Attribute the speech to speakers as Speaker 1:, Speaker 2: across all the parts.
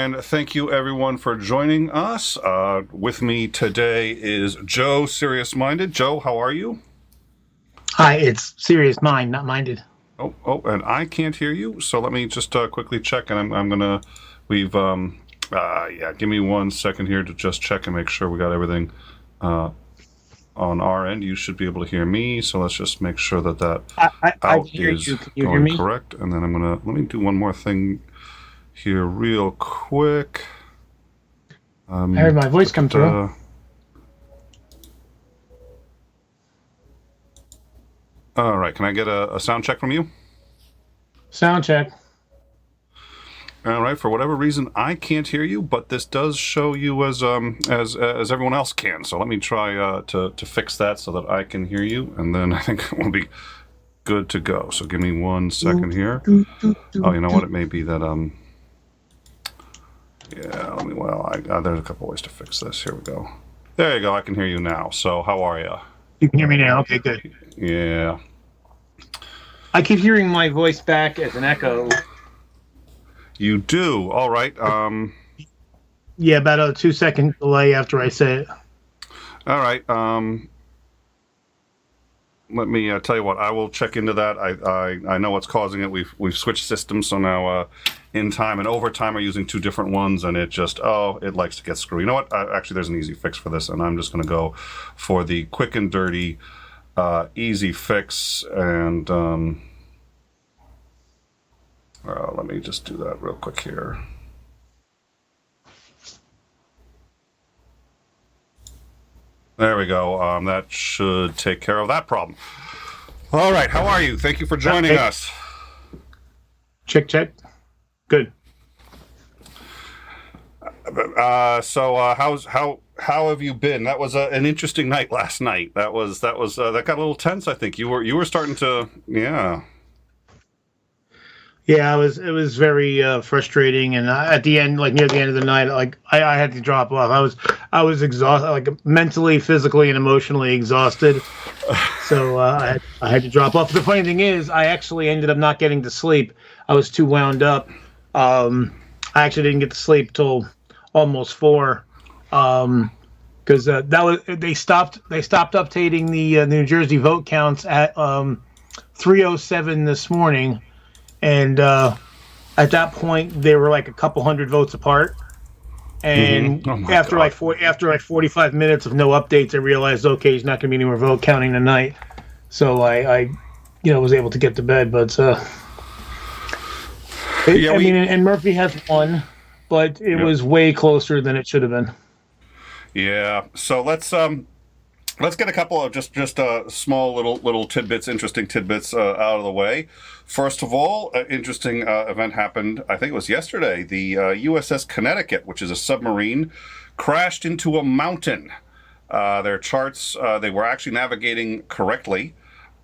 Speaker 1: And thank you, everyone, for joining us. With me today is Joe, Serious Minded. Joe, how are you?
Speaker 2: Hi, it's serious mind, not minded.
Speaker 1: And I can't hear you, so let me just quickly check, and I'm gonna, give me 1 second here to just check and make sure we got everything on our end. You should be able to hear me, so let's just make sure that
Speaker 2: I can
Speaker 1: out
Speaker 2: hear
Speaker 1: is
Speaker 2: you. Can you hear
Speaker 1: going
Speaker 2: me?
Speaker 1: correct, and then let me do one more thing here real quick.
Speaker 2: I heard my voice come through.
Speaker 1: All right, can I get a sound check from you?
Speaker 2: Sound check.
Speaker 1: All right, for whatever reason, I can't hear you, but this does show you as everyone else can. So let me try to fix that so that I can hear you, and then I think we'll be good to go. So give me 1 second here. Oh, you know what? It may be that yeah. There's a couple ways to fix this. Here we go. There you go. I can hear you now. So how are you?
Speaker 2: You can hear me now. Okay, good.
Speaker 1: Yeah.
Speaker 2: I keep hearing my voice back as an echo.
Speaker 1: You do. All right.
Speaker 2: Yeah, about a 2 second delay after I say it.
Speaker 1: All right. Let me tell you what. I will check into that. I know what's causing it. We've switched systems, so now in time and overtime are using two different ones, and it just it likes to get screwed. You know what? Actually, there's an easy fix for this, and I'm just going to go for the quick and dirty, easy fix. And let me just do that real quick here. There we go. That should take care of that problem. All right. How are you? Thank you for joining us.
Speaker 2: Check. Good.
Speaker 1: How have you been? That was an interesting night last night. That got a little tense. I think you were starting to
Speaker 2: Yeah, it was very frustrating, and at the end, like near the end of the night, like I had to drop off. I was exhausted, like mentally, physically, and emotionally exhausted. So I had to drop off. The funny thing is, I actually ended up not getting to sleep. I was too wound up. I actually didn't get to sleep till almost 4, because they stopped updating the New Jersey vote counts at 3:07 this morning. And at that point, they were like a couple hundred votes apart. And after 45 minutes of no updates, I realized, okay, he's not going to be any more vote counting tonight. So I was able to get to bed. But and Murphy has won, but it was way closer than it should have been.
Speaker 1: Yeah. So let's get a couple of just small little tidbits, interesting tidbits out of the way. First of all, an interesting event happened. I think it was yesterday. The USS Connecticut, which is a submarine, crashed into a mountain. Their charts, they were actually navigating correctly,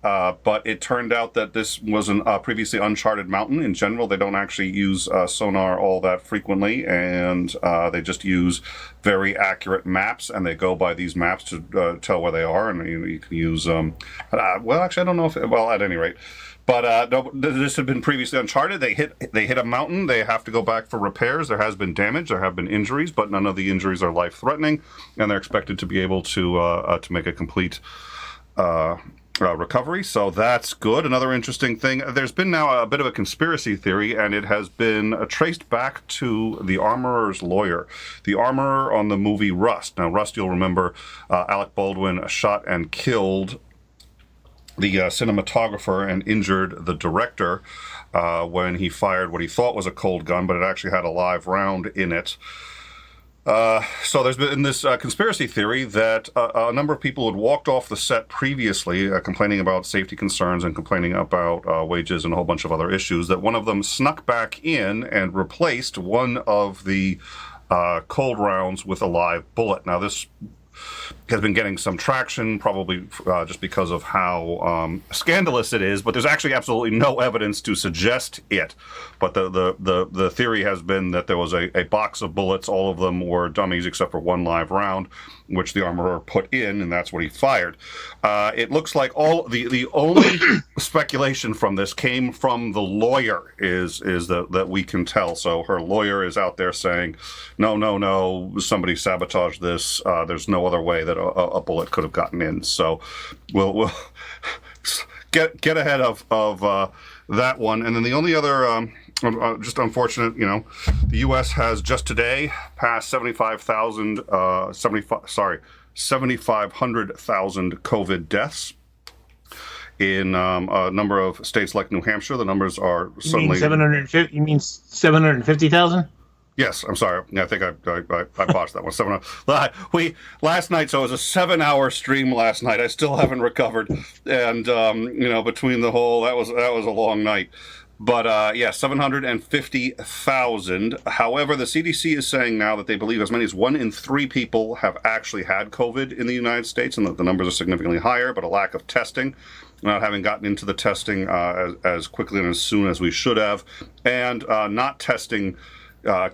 Speaker 1: but it turned out that this was a previously uncharted mountain. In general, they don't actually use sonar all that frequently, and they just use very accurate maps, and they go by these maps to tell where they are. And you can use, actually, I don't know at any rate. But no, this had been previously uncharted. They hit a mountain. They have to go back for repairs. There has been damage. There have been injuries, but none of the injuries are life-threatening, and they're expected to be able to make a complete recovery. So that's good. Another interesting thing, there's been now a bit of a conspiracy theory, and it has been traced back to the armorer's lawyer. The armorer on the movie Rust. Now, Rust, you'll remember, Alec Baldwin shot and killed the cinematographer and injured the director when he fired what he thought was a cold gun, but it actually had a live round in it. So there's been this conspiracy theory that a number of people had walked off the set previously, complaining about safety concerns and complaining about wages and a whole bunch of other issues, that one of them snuck back in and replaced one of the cold rounds with a live bullet. Now, this has been getting some traction, probably just because of how scandalous it is. But there's actually absolutely no evidence to suggest it. But the theory has been that there was a box of bullets. All of them were dummies except for one live round, which the armorer put in, and that's what he fired. It looks like all the only speculation from this came from the lawyer is that we can tell. So her lawyer is out there saying, no, somebody sabotaged this. There's no other way that a bullet could have gotten in. So we'll get ahead of that one. And then the only other just unfortunate, the U.S. has just today passed 7,500,000 COVID deaths. In a number of states like New Hampshire, the numbers are suddenly...
Speaker 2: You mean 750,000?
Speaker 1: Yes, I'm sorry. Yeah, I think I botched that one. Last night, so it was a 7-hour stream last night. I still haven't recovered, and between the whole, that was a long night. But 750,000. However, the CDC is saying now that they believe as many as 1 in 3 people have actually had COVID in the United States, and that the numbers are significantly higher, but a lack of testing, not having gotten into the testing as quickly and as soon as we should have, and not testing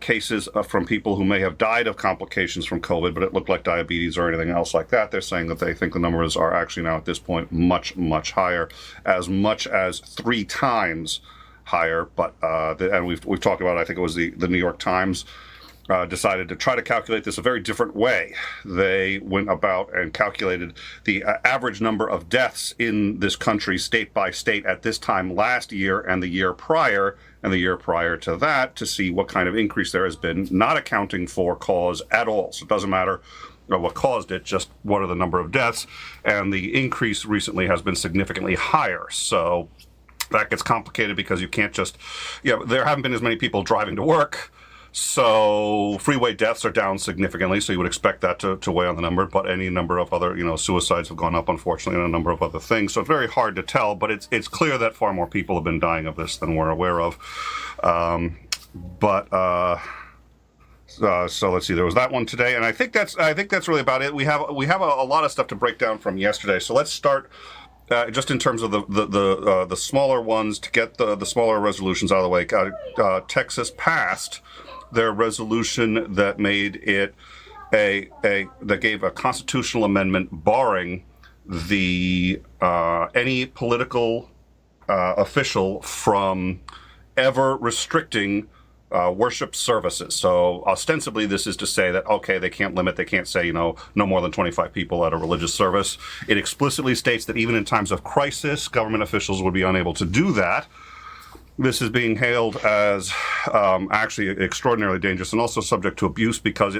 Speaker 1: cases from people who may have died of complications from COVID, but it looked like diabetes or anything else like that. They're saying that they think the numbers are actually now at this point much, much higher, as much as 3 times higher. But and we've talked about, I think it was the New York Times decided to try to calculate this a very different way. They went about and calculated the average number of deaths in this country, state by state, at this time last year and the year prior and the year prior to that, to see what kind of increase there has been, not accounting for cause at all. So it doesn't matter what caused it, just what are the number of deaths. And the increase recently has been significantly higher. So that gets complicated because you can't just, there haven't been as many people driving to work. So freeway deaths are down significantly, so you would expect that to weigh on the number. But any number of other, suicides have gone up, unfortunately, and a number of other things. So it's very hard to tell, but it's clear that far more people have been dying of this than we're aware of. So let's see. There was that one today, and I think that's really about it. We have a lot of stuff to break down from yesterday. So let's start. Just in terms of the smaller ones, to get the smaller resolutions out of the way. Texas passed their resolution that made it that gave a constitutional amendment barring the any political official from ever restricting worship services. So ostensibly this is to say that, okay, they can't say, no more than 25 people at a religious service. It explicitly states that even in times of crisis, government officials would be unable to do that. This is being hailed as actually extraordinarily dangerous and also subject to abuse because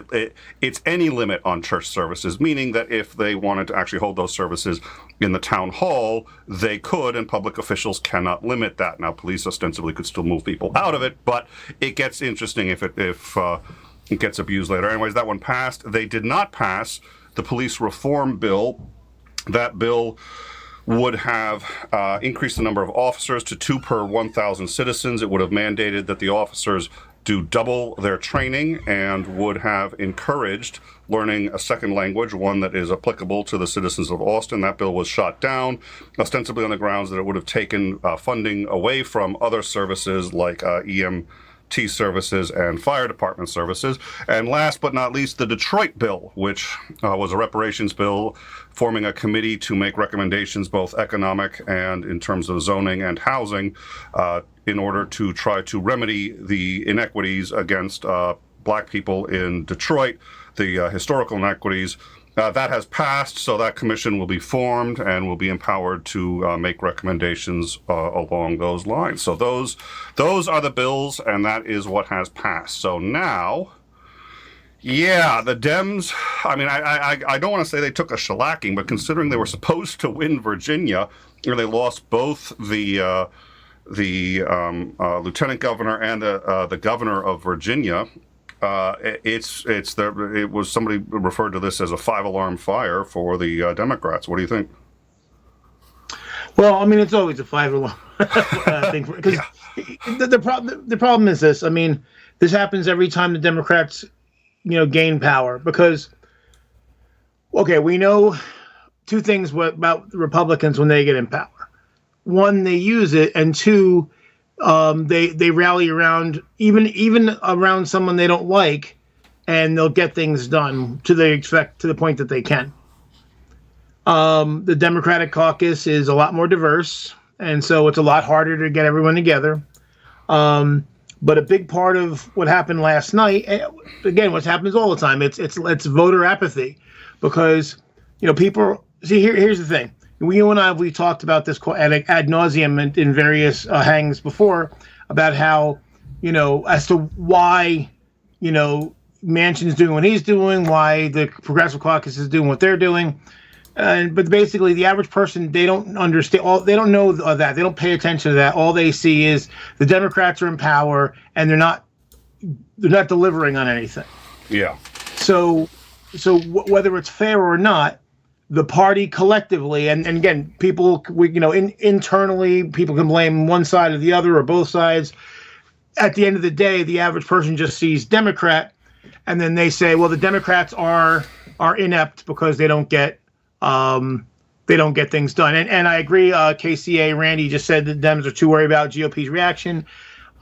Speaker 1: it's any limit on church services, meaning that if they wanted to actually hold those services in the town hall, they could, and public officials cannot limit that. Now, police ostensibly could still move people out of it, but it gets interesting if it gets abused later. Anyways, that one passed. They did not pass the police reform bill. That bill would have increased the number of officers to 2 per 1,000 citizens. It would have mandated that the officers do double their training and would have encouraged learning a second language, one that is applicable to the citizens of Austin. That bill was shot down, ostensibly on the grounds that it would have taken funding away from other services like EMT services and fire department services. And last but not least, the Detroit bill, which was a reparations bill forming a committee to make recommendations, both economic and in terms of zoning and housing, in order to try to remedy the inequities against black people in Detroit, the historical inequities. That has passed, so that commission will be formed and will be empowered to make recommendations along those lines. So those are the bills, and that is what has passed. So now, the Dems, I mean, I don't want to say they took a shellacking, but considering they were supposed to win Virginia, or they lost both the lieutenant governor and the governor of Virginia. It was, somebody referred to this as a 5-alarm fire for the Democrats. What do you think?
Speaker 2: Well, I mean, it's always a 5-alarm thing because the problem is this. I mean, this happens every time the Democrats, gain power, because Okay, we know two things about the Republicans when they get in power. One, they use it, and two, they rally around even around someone they don't like, and they'll get things done to the point that they can. The Democratic caucus is a lot more diverse, and so it's a lot harder to get everyone together. But a big part of what happened last night, again, what happens all the time, it's voter apathy, because people see here's the thing. You and I, we talked about this ad nauseum in various hangs before about how as to why Manchin's doing what he's doing, why the Progressive Caucus is doing what they're doing. But basically, the average person, they don't understand. They don't know that. They don't pay attention to that. All they see is the Democrats are in power, and they're not delivering on anything.
Speaker 1: Yeah.
Speaker 2: So whether it's fair or not, the party collectively, and again, people, internally, people can blame one side or the other or both sides. At the end of the day, the average person just sees Democrat, and then they say, well, the Democrats are inept because they don't get things done. And I agree. KCA Randy just said that Dems are too worried about GOP's reaction.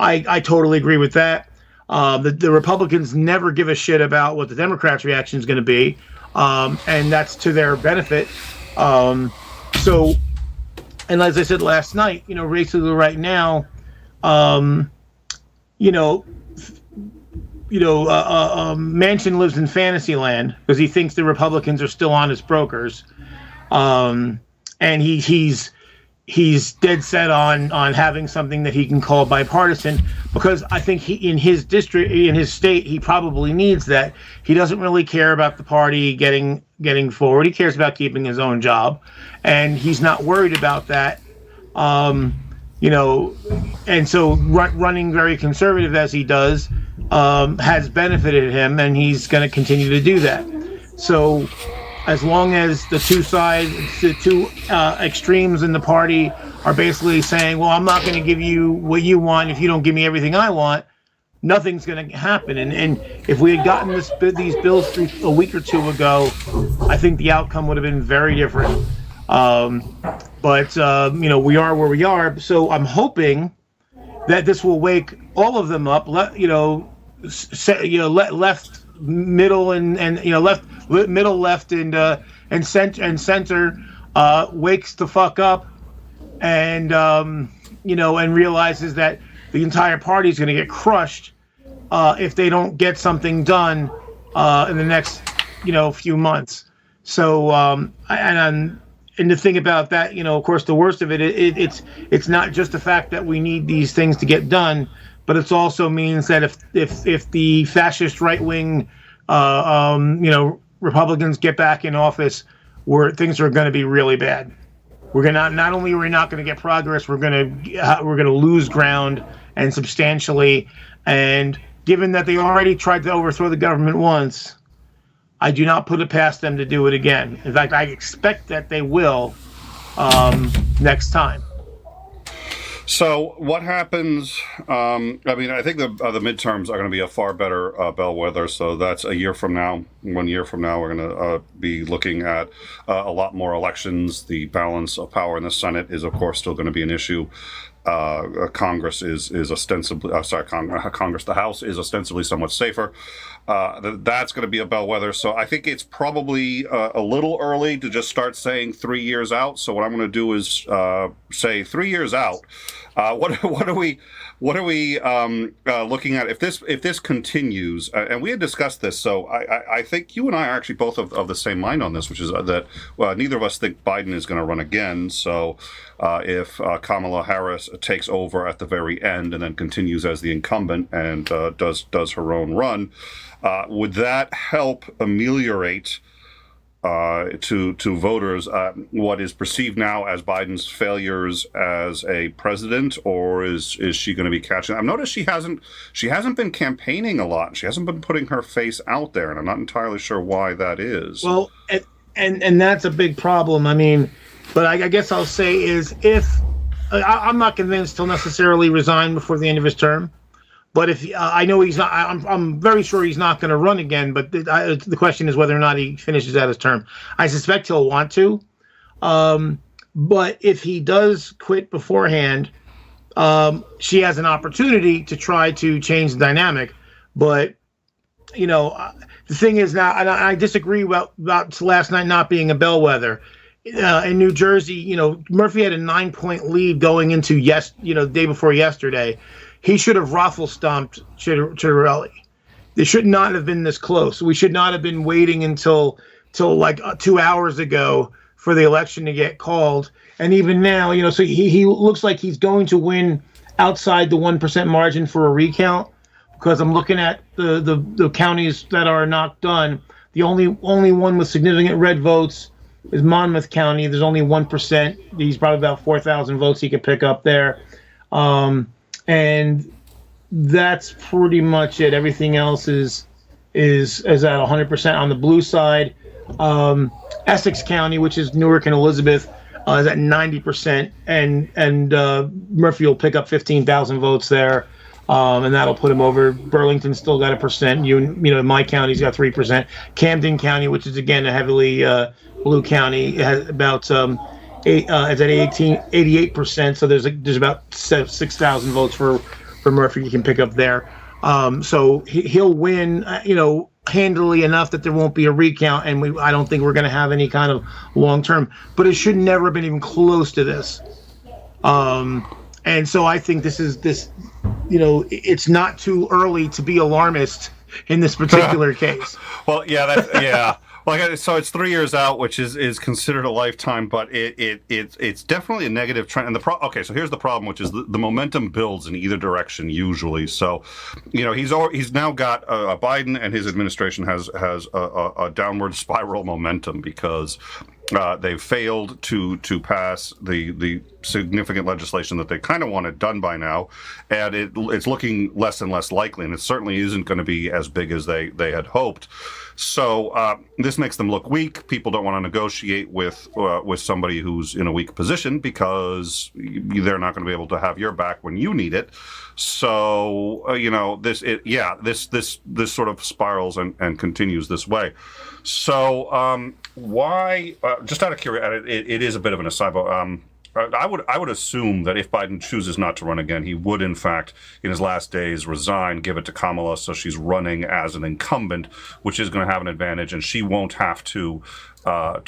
Speaker 2: I totally agree with that. The Republicans never give a shit about what the Democrats' reaction is going to be, and that's to their benefit. And as I said last night, basically right now, Manchin lives in fantasy land because he thinks the Republicans are still honest brokers, and he's dead set on having something that he can call bipartisan, because I think in his district, in his state, he probably needs that. He doesn't really care about the party getting forward. He cares about keeping his own job, and he's not worried about that. And so running very conservative as he does has benefited him, and he's going to continue to do that. So as long as the two extremes in the party are basically saying, well, I'm not going to give you what you want if you don't give me everything I want, nothing's going to happen. And if we had gotten these bills through a week or two ago, I think the outcome would have been very different. But we are where we are. So I'm hoping that this will wake all of them up. Left, middle, and left, middle, left, and center wakes the fuck up, and and realizes that the entire party is going to get crushed if they don't get something done in the next few months. So and the thing about that, of course, the worst of it's not just the fact that we need these things to get done, but it also means that if the fascist right wing, Republicans get back in office, where things are going to be really bad. We're gonna not only are we not going to get progress, we're gonna lose ground, and substantially. And given that they already tried to overthrow the government once, I do not put it past them to do it again. In fact, I expect that they will next time.
Speaker 1: So what happens? I think the midterms are going to be a far better bellwether. So that's a year from now. 1 year from now, we're going to be looking at a lot more elections. The balance of power in the Senate is, of course, still going to be an issue. Congress is ostensibly Congress. The House is ostensibly somewhat safer. That's going to be a bellwether. So I think it's probably a little early to just start saying 3 years out. So what I'm going to do is say 3 years out. What are we looking at if this continues? And we had discussed this. So I think you and I are actually both of the same mind on this, which is that neither of us think Biden is going to run again. So if Kamala Harris takes over at the very end and then continues as the incumbent and does her own run, would that help ameliorate to voters what is perceived now as Biden's failures as a president, or is she going to be catching? I've noticed she hasn't been campaigning a lot. She hasn't been putting her face out there, and I'm not entirely sure why that is.
Speaker 2: Well, and that's a big problem. I mean, but I guess I'll say is if I'm not convinced he'll necessarily resign before the end of his term, But if I know he's not, I'm very sure he's not going to run again. But the question is whether or not he finishes out his term. I suspect he'll want to. But if he does quit beforehand, she has an opportunity to try to change the dynamic. But the thing is now, and I disagree about last night not being a bellwether. In New Jersey, Murphy had a 9-point lead going into the day before yesterday. He should have raffle stomped Chitterelli. They should not have been this close. We should not have been waiting until like 2 hours ago for the election to get called. And even now, so he looks like he's going to win outside the 1% margin for a recount, because I'm looking at the counties that are not done. The only one with significant red votes is Monmouth County. There's only 1%. He's probably about 4,000 votes he could pick up there. And that's pretty much it. Everything else is at 100% on the blue side. Essex County, which is Newark and Elizabeth, is at 90%, and Murphy will pick up 15,000 votes there, and that'll put him over. Burlington's still got 1%. My county's got 3%. Camden County, which is again a heavily blue county, has about it's at 88%. So there's about 6,000 votes for Murphy you can pick up there. So he'll win, handily enough that there won't be a recount, and I don't think we're going to have any kind of long term. But it should never have been even close to this. And so I think it's not too early to be alarmist in this particular case.
Speaker 1: Well, yeah. Well, so it's 3 years out, which is considered a lifetime, but it's definitely a negative trend. And so here's the problem, which is the momentum builds in either direction usually. So, he's now got Biden, and his administration has a downward spiral momentum because they've failed to pass the significant legislation that they kind of wanted done by now, and it's looking less and less likely, and it certainly isn't going to be as big as they had hoped. So this makes them look weak. People don't want to negotiate with somebody who's in a weak position because they're not going to be able to have your back when you need it. So this sort of spirals and continues this way. So why? Just out of curiosity, it is a bit of an aside, but I would assume that if Biden chooses not to run again, he would, in fact, in his last days, resign, give it to Kamala, so she's running as an incumbent, which is going to have an advantage, and she won't have to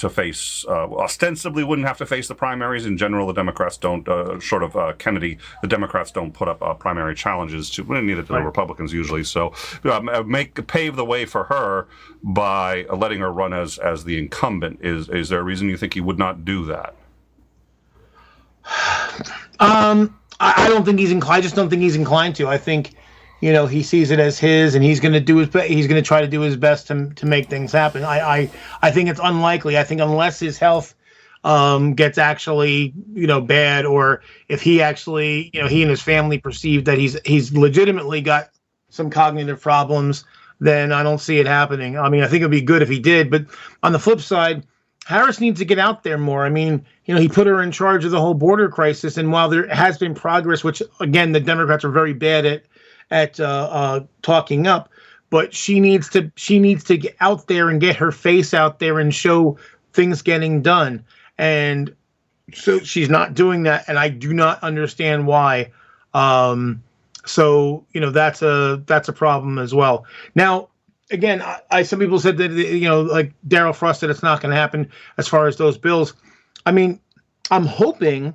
Speaker 1: face, ostensibly wouldn't have to face the primaries. In general, the Democrats don't, short of Kennedy, the Democrats don't put up primary challenges to, neither do the Republicans usually. So pave the way for her by letting her run as the incumbent. Is there a reason you think he would not do that?
Speaker 2: I don't think he's inclined. I just don't think he's inclined to. I think, he sees it as his, and he's going to do his best. He's going to try to do his best to make things happen. I think it's unlikely. I think unless his health gets actually bad, or if he actually he and his family perceive that he's legitimately got some cognitive problems, then I don't see it happening. I mean, I think it'd be good if he did, but on the flip side, Harris needs to get out there more. I mean, he put her in charge of the whole border crisis, and while there has been progress, which again the Democrats are very bad at talking up, but she needs to get out there and get her face out there and show things getting done. And so she's not doing that, and I do not understand why. So that's a problem as well. Now, again, some people said that, like Darryl Frost said, it's not going to happen as far as those bills. I mean, I'm hoping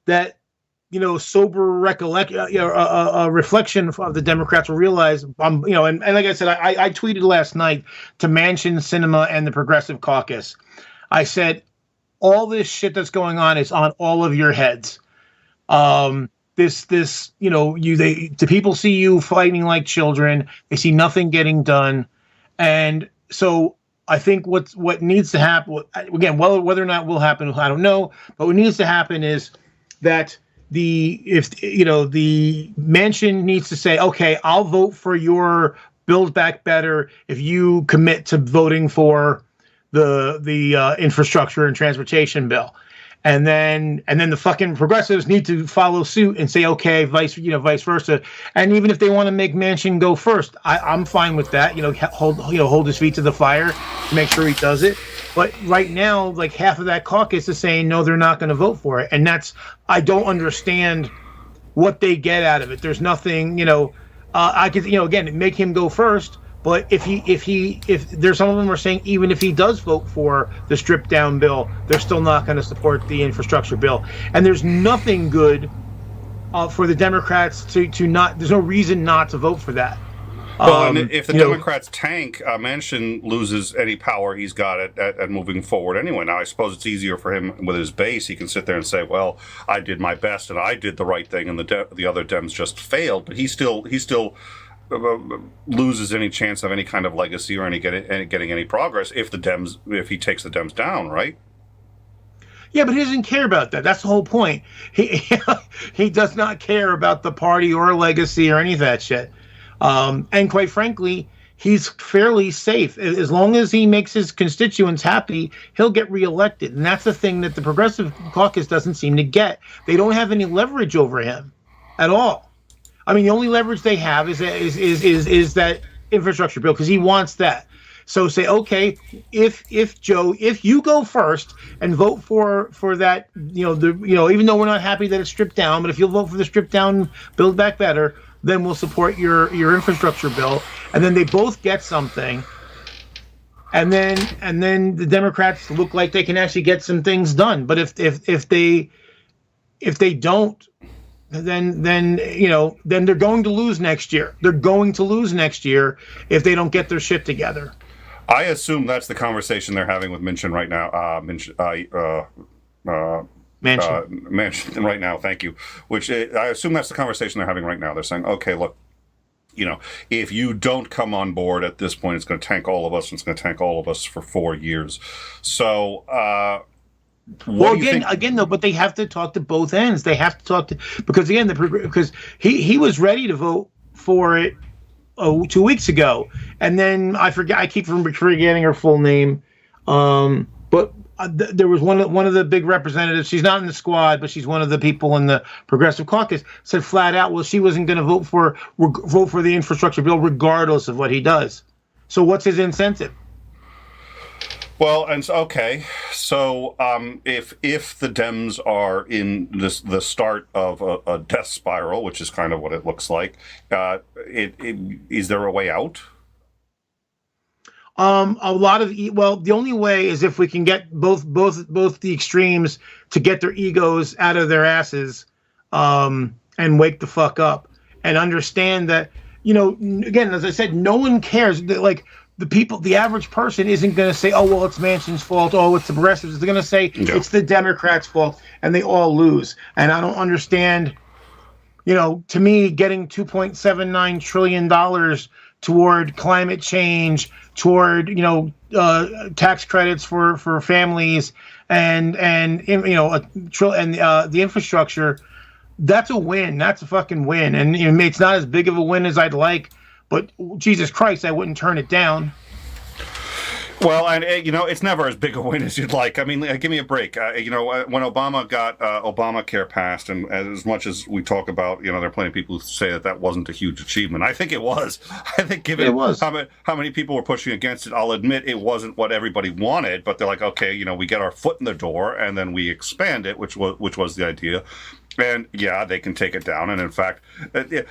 Speaker 2: that, sober reflection of the Democrats will realize, and like I said, I tweeted last night to Manchin, Sinema, and the Progressive Caucus. I said, all this shit that's going on is on all of your heads. The people see you fighting like children. They see nothing getting done. And so I think what needs to happen, again, whether or not will happen, I don't know. But what needs to happen is that the Manchin needs to say, okay, I'll vote for your Build Back Better if you commit to voting for the infrastructure and transportation bill. and then the fucking progressives need to follow suit and say, okay, vice versa. And even if they want to make Manchin go first, I'm fine with that. Hold his feet to the fire to make sure he does it. But right now, like half of that caucus is saying no, they're not going to vote for it, and I don't understand what they get out of it. There's nothing, I could, again, make him go first. But if there's some of them are saying even if he does vote for the stripped down bill, they're still not going to support the infrastructure bill. And there's nothing good for the Democrats to not. There's no reason not to vote for that.
Speaker 1: Well, and if the Democrats tank, Manchin loses any power he's got at moving forward anyway. Now, I suppose it's easier for him with his base. He can sit there and say, well, I did my best and I did the right thing and the other Dems just failed. But he still loses any chance of any kind of legacy or getting any progress if he takes the Dems down, right?
Speaker 2: Yeah, but he doesn't care about that. That's the whole point. He does not care about the party or legacy or any of that shit. And quite frankly, he's fairly safe. As long as he makes his constituents happy, he'll get reelected. And that's the thing that the Progressive Caucus doesn't seem to get. They don't have any leverage over him at all. I mean, the only leverage they have is that infrastructure bill because he wants that. So say, okay, if Joe, if you go first and vote for that, even though we're not happy that it's stripped down, but if you'll vote for the stripped down, Build Back Better, then we'll support your infrastructure bill, and then they both get something, and then the Democrats look like they can actually get some things done. But if they don't, then they're going to lose next year. They're going to lose next year if they don't get their shit together.
Speaker 1: I assume that's the conversation they're having with Manchin right now. Manchin right now, thank you. Which I assume that's the conversation they're having right now. They're saying, okay, look, if you don't come on board at this point, it's going to tank all of us, and it's going to tank all of us for 4 years. So,
Speaker 2: again, though, but they have to talk to both ends. They have to talk to because he was ready to vote for it 2 weeks ago, and then I keep forgetting her full name, but. There was one of the big representatives. She's not in the squad, but she's one of the people in the Progressive Caucus. Said flat out, well, she wasn't going to vote for the infrastructure bill regardless of what he does. So what's his incentive?
Speaker 1: Well, and okay, so if the Dems are in the start of a death spiral, which is kind of what it looks like, is there a way out?
Speaker 2: The only way is if we can get both the extremes to get their egos out of their asses, and wake the fuck up and understand that, again, as I said, no one cares. Like the average person isn't going to say, oh, well, it's Manchin's fault. Oh, it's the progressives. They're going to say it's the Democrats' fault, and they all lose. And I don't understand, to me, getting $2.79 trillion toward climate change, toward tax credits for families, and the infrastructure. That's a win. That's a fucking win. And it's not as big of a win as I'd like, but Jesus Christ, I wouldn't turn it down.
Speaker 1: Well, and it's never as big a win as you'd like. I mean, give me a break. When Obama got Obamacare passed, and as much as we talk about, there are plenty of people who say that wasn't a huge achievement. I think it was. I think given how many people were pushing against it, I'll admit it wasn't what everybody wanted. But they're like, okay, we get our foot in the door, and then we expand it, which was the idea. And yeah, they can take it down. And in fact,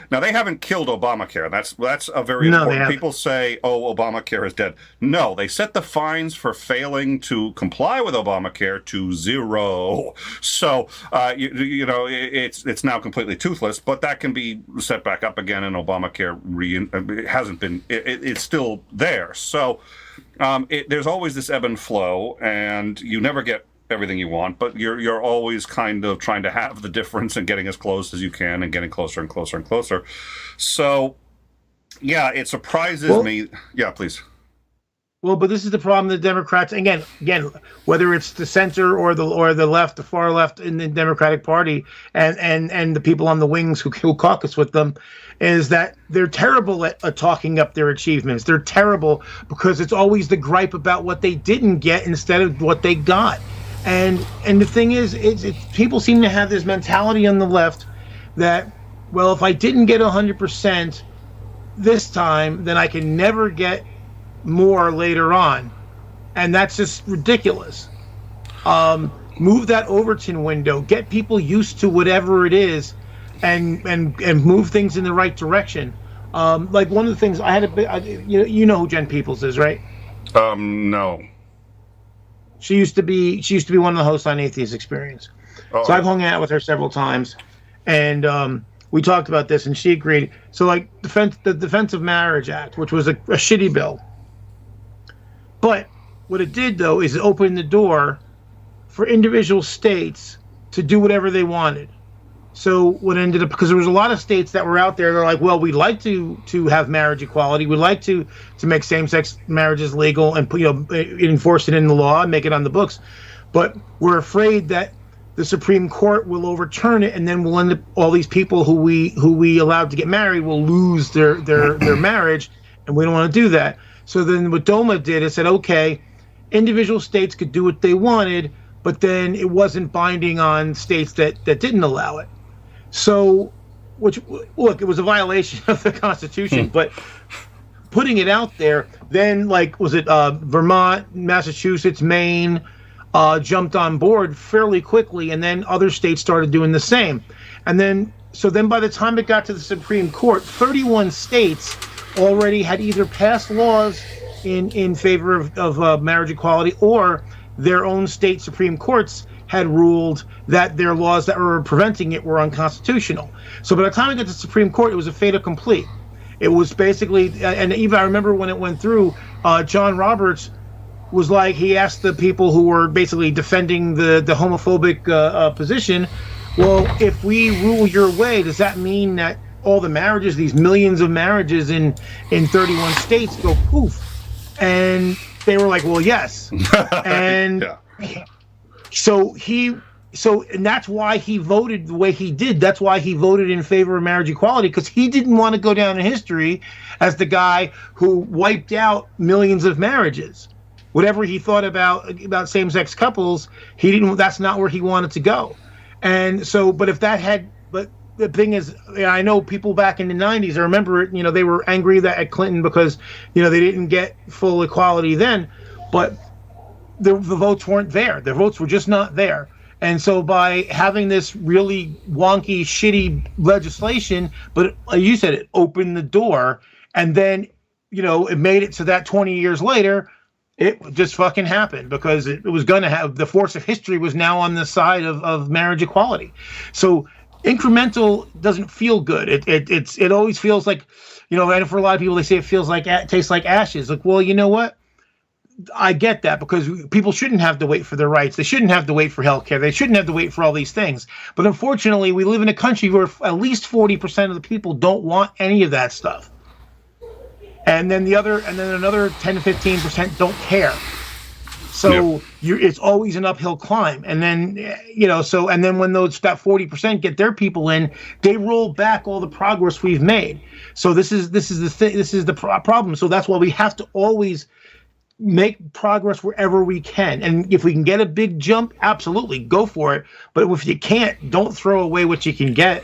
Speaker 1: now they haven't killed Obamacare. That's a very important. People say, "Oh, Obamacare is dead." No, they set the fines for failing to comply with Obamacare to 0. So it's now completely toothless. But that can be set back up again, and Obamacare it hasn't been. It's still there. So there's always this ebb and flow, and you never get everything you want, but you're always kind of trying to have the difference and getting as close as you can and getting closer and closer and closer. So, yeah, it surprises me. Yeah, please.
Speaker 2: Well, but this is the problem. The Democrats, again, whether it's the center or the left, the far left in the Democratic Party, and the people on the wings who caucus with them, is that they're terrible at talking up their achievements. They're terrible because it's always the gripe about what they didn't get instead of what they got. And the thing is, people seem to have this mentality on the left that, well, if I didn't get 100% this time, then I can never get more later on, and that's just ridiculous. Move that Overton window, get people used to whatever it is, and move things in the right direction. Like one of the things I had you know who Jen Peoples is, right?
Speaker 1: No.
Speaker 2: She used to be one of the hosts on Atheist Experience.
Speaker 1: Oh,
Speaker 2: So I've hung out with her several times, and we talked about this, and she agreed. So like the Defense of Marriage Act, which was a shitty bill, but what it did though is it opened the door for individual states to do whatever they wanted. So what ended up, because there was a lot of states that were out there, they're like, well, we'd like to have marriage equality, we'd like to make same-sex marriages legal and enforce it in the law and make it on the books, but we're afraid that the Supreme Court will overturn it, and then we'll end up, all these people who we allowed to get married will lose their marriage, and we don't want to do that. So then what DOMA did is said, okay, individual states could do what they wanted, but then it wasn't binding on states that didn't allow it. So, which, look, it was a violation of the Constitution, but putting it out there, then, like, was it Vermont, Massachusetts, Maine, jumped on board fairly quickly, and then other states started doing the same. And then, so then by the time it got to the Supreme Court, 31 states already had either passed laws in favor of marriage equality, or their own state Supreme Courts had ruled that their laws that were preventing it were unconstitutional. So by the time it got to the Supreme Court, it was a fait accompli. It was basically, and even I remember when it went through, John Roberts was like, he asked the people who were basically defending the homophobic position, well, if we rule your way, does that mean that all the marriages, these millions of marriages in 31 states go poof? And they were like, well, yes. And
Speaker 1: yeah.
Speaker 2: And that's why he voted the way he did. That's why he voted in favor of marriage equality, because he didn't want to go down in history as the guy who wiped out millions of marriages. Whatever he thought about same-sex couples, he didn't. That's not where he wanted to go. And so, but the thing is, I know people back in the 90s, I remember it, they were angry at Clinton because, they didn't get full equality then, but the votes weren't there. The votes were just not there. And so by having this really wonky, shitty legislation, but like you said, it opened the door, and then, it made it so that 20 years later, it just fucking happened, because it was going to have, the force of history was now on the side of marriage equality. So incremental doesn't feel good. It always feels like, and for a lot of people, they say it tastes like ashes. Like, well, you know what? I get that, because people shouldn't have to wait for their rights. They shouldn't have to wait for healthcare. They shouldn't have to wait for all these things. But unfortunately, we live in a country where at least 40% of the people don't want any of that stuff. And then another 10 to 15% don't care. So it's always an uphill climb. And then, and then when that 40% get their people in, they roll back all the progress we've made. So this is the problem. So that's why we have to always make progress wherever we can. And if we can get a big jump, absolutely go for it. But if you can't, don't throw away what you can get.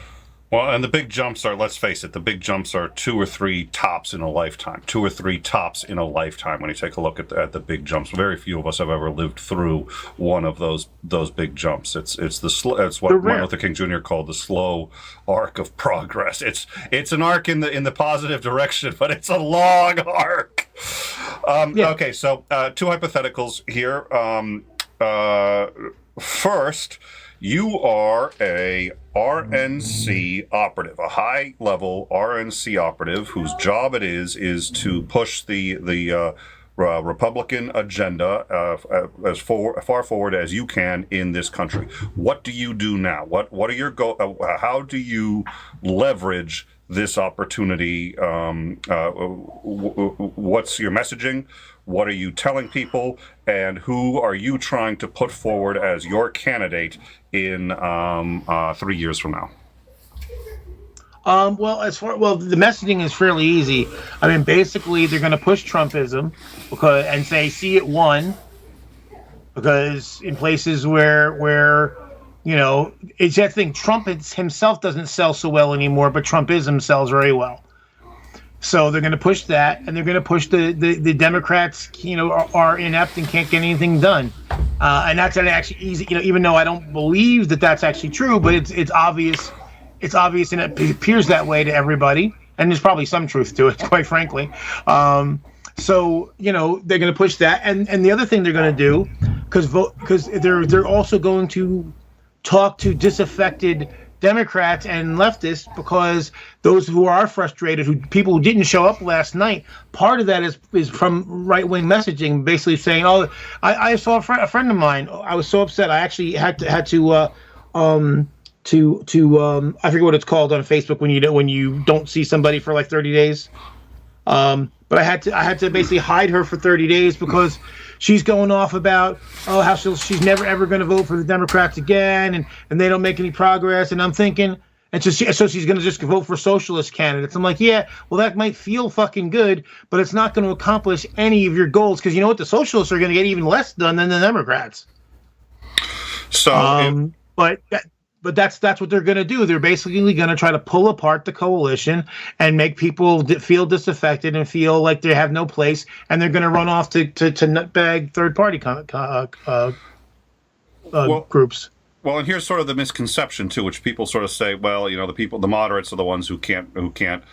Speaker 1: Well, and the big jumps are, let's face it, the big jumps are 2 or 3 tops in a lifetime. 2 or 3 tops in a lifetime. When you take a look at the big jumps, very few of us have ever lived through one of those big jumps. It's what Martin Luther King Jr. called the slow arc of progress. It's an arc in the positive direction, but it's a long arc. Okay, so 2 hypotheticals here. First, you are a RNC operative, a high-level RNC operative whose job it is to push the Republican agenda as far forward as you can in this country. What do you do now? What are your how do you leverage this opportunity? What's your messaging? What are you telling people? And who are you trying to put forward as your candidate in 3 years from now?
Speaker 2: The messaging is fairly easy. I mean, basically, they're going to push Trumpism and say, see, it won. because in places where it's that thing. Trump himself doesn't sell so well anymore, but Trumpism sells very well. So they're going to push that, and they're going to push the Democrats. Are inept and can't get anything done, and that's actually easy. Even though I don't believe that that's actually true, but it's obvious. It's obvious, and it appears that way to everybody. And there's probably some truth to it, quite frankly. So they're going to push that, and the other thing they're going to do, because they're also going to talk to disaffected Democrats and leftists, because those who are frustrated, people who didn't show up last night, part of that is from right-wing messaging, basically saying, "Oh, I saw a friend of mine. I was so upset. I actually had to I forget what it's called on Facebook when you don't see somebody for like 30 days. But I had to basically hide her for 30 days because she's going off about how she's never ever going to vote for the Democrats again, and they don't make any progress. And I'm thinking, and so she's going to just vote for socialist candidates. I'm like, yeah, well, that might feel fucking good, but it's not going to accomplish any of your goals, because you know what, the socialists are going to get even less done than the Democrats.
Speaker 1: So,
Speaker 2: But that's what they're going to do. They're basically going to try to pull apart the coalition and make people feel disaffected and feel like they have no place, and they're going to run off to nutbag third-party groups.
Speaker 1: Well, and here's sort of the misconception too, which people sort of say, well, the moderates are the ones who can't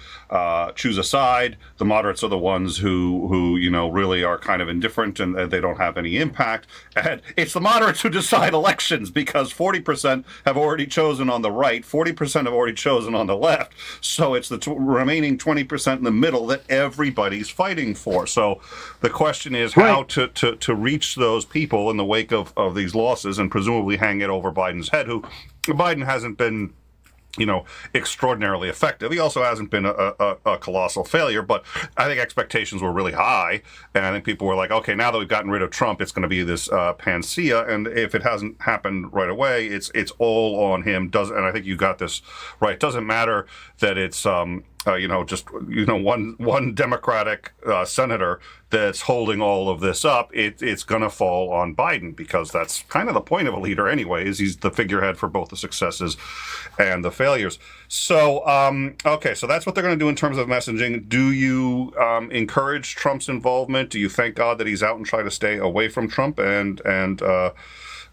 Speaker 1: choose a side. The moderates are the ones who really are kind of indifferent and they don't have any impact. And it's the moderates who decide elections, because 40% have already chosen on the right, 40% have already chosen on the left. So it's the remaining 20% in the middle that everybody's fighting for. So the question is how to reach those people in the wake of these losses, and presumably hang it over Biden's head, who Biden hasn't been extraordinarily effective. He also hasn't been a colossal failure, but I think expectations were really high, and I think people were like, okay, now that we've gotten rid of Trump, it's going to be this panacea, and if it hasn't happened right away, it's all on him. And I think you got this right. It doesn't matter that it's one Democratic senator that's holding all of this up. It's going to fall on Biden, because that's kind of the point of a leader anyways. He's the figurehead for both the successes and the failures. So, okay, so that's what they're going to do in terms of messaging. Do you encourage Trump's involvement? Do you thank God that he's out and try to stay away from Trump? And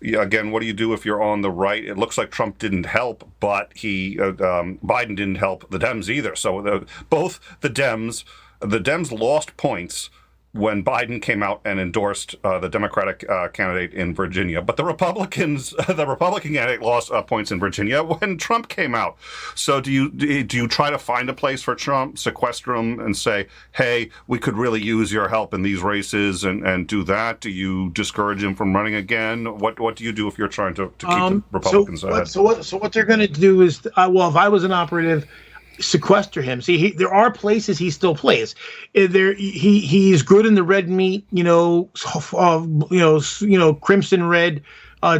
Speaker 1: again, what do you do if you're on the right? It looks like Trump didn't help, but Biden didn't help the Dems either. So both the Dems lost points when Biden came out and endorsed the Democratic candidate in Virginia, but the Republican candidate lost points in Virginia when Trump came out. So do you try to find a place for Trump, sequester him, and say, hey, we could really use your help in these races, and do that? Do you discourage him from running again? What do you do if you're trying to keep the Republicans ahead? So
Speaker 2: what they're going to do is, if I was an operative, sequester him. See, there are places he still plays. He's good in the red meat, crimson red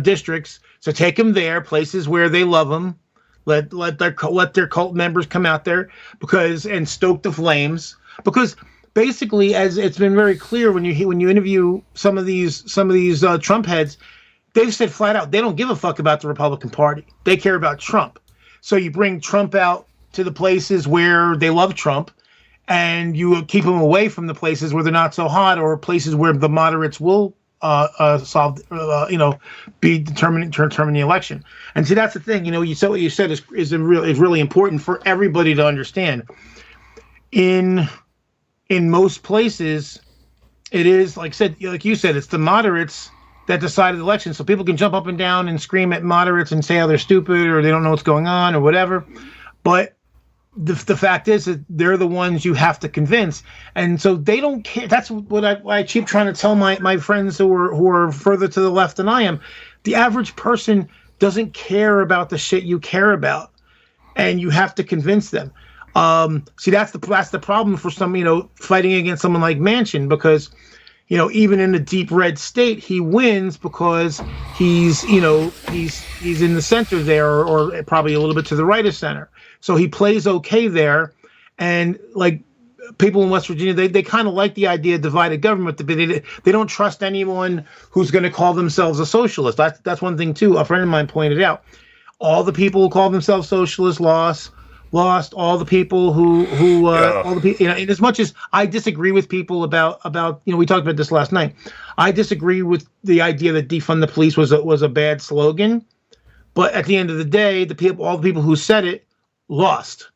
Speaker 2: districts. So take him there, places where they love him. Let their cult members come out there and stoke the flames. Because basically, as it's been very clear when you interview some of these Trump heads, they've said flat out they don't give a fuck about the Republican Party. They care about Trump. So you bring Trump out to the places where they love Trump, and you keep them away from the places where they're not so hot, or places where the moderates will be determined to determine the election. And see, that's the thing. You said what you said is really important for everybody to understand. In most places, it is like you said, it's the moderates that decided the election. So people can jump up and down and scream at moderates and say how they're stupid or they don't know what's going on or whatever, but the fact is that they're the ones you have to convince, and so they don't care. That's what I keep trying to tell my friends who are further to the left than I am. The average person doesn't care about the shit you care about, and you have to convince them. See, that's the problem for some, fighting against someone like Manchin, because even in a deep red state, he wins because he's in the center there, or probably a little bit to the right of center. So he plays okay there, and people in West Virginia, they kind of like the idea of divided government, but they don't trust anyone who's going to call themselves a socialist. That's one thing too. A friend of mine pointed out, all the people who call themselves socialists lost. All the people all the people, and as much as I disagree with people about, we talked about this last night. I disagree with the idea that defund the police was a bad slogan, but at the end of the day, all the people who said it lost.